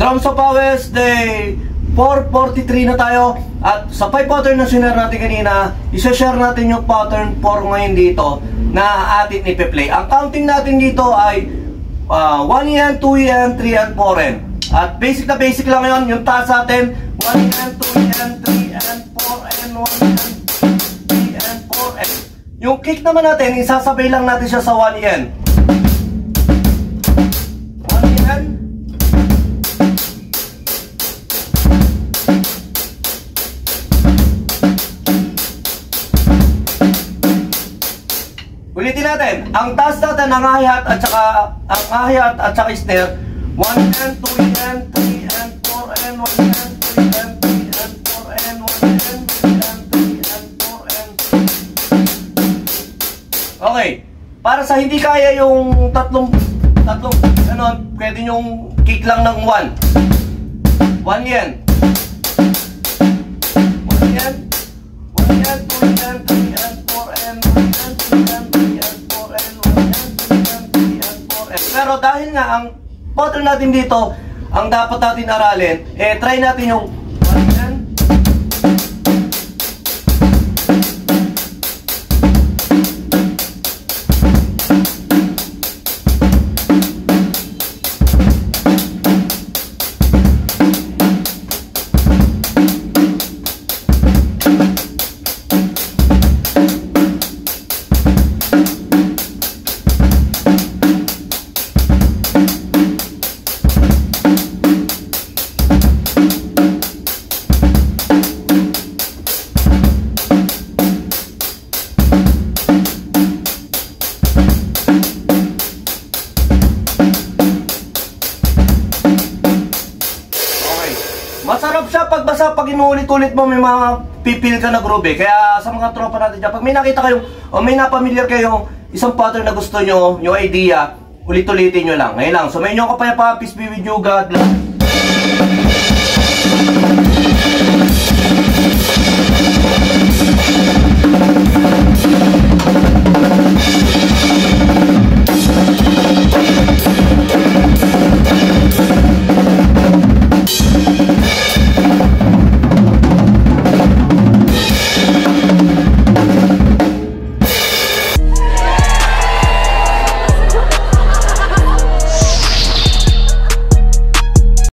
Drums of Pawes Day 443 na tayo. At sa 5 pattern na sinare natin kanina, isa-share natin yung pattern 4 ngayon dito na atin ipe-play. Ang counting natin dito ay 1 yen, 2 yen, 3 yen, 4 yen. At basic na basic lang yun. Yung taas natin 1 yen, 2 yen, 3 yen, 4 yen, 1 yen, 3 yen, 4 yen. Yung kick naman natin, isasabay lang natin siya sa 1 yen. 1 yen. Ulitin natin. Ang taas natin, ang hi-hat at saka snare. 1 yen, 2 yen, 3 yen, 4 yen, 1 yen, 3 yen, 3 yen, 4 yen, 1 yen, 3 yen, 3 yen, 4 yen. Okay. Para sa hindi kaya yung tatlong ano, pwede yung kick lang ng 1. 1 yen. 1 yen. 1 yen, 2 yen, 3 yen, 4 yen, 1 yen, 3 yen, 3 yen, 4 yen, 1 yen, 3 yen, 3 yen, 4 yen. Pero dahil nga ang pattern natin dito, ang dapat natin aralin, try natin yung 1 yen. Masarap siya pagbasa, pag inuulit-ulit mo may mga pipil ka na groove eh. Kaya sa mga tropa natin dyan, pag may nakita kayong o may napamilyar kayong isang pattern na gusto nyo, yung idea, ulit-ulitin nyo lang. Ngayon lang, sumayin nyo ako pa, peace be with you, God bless.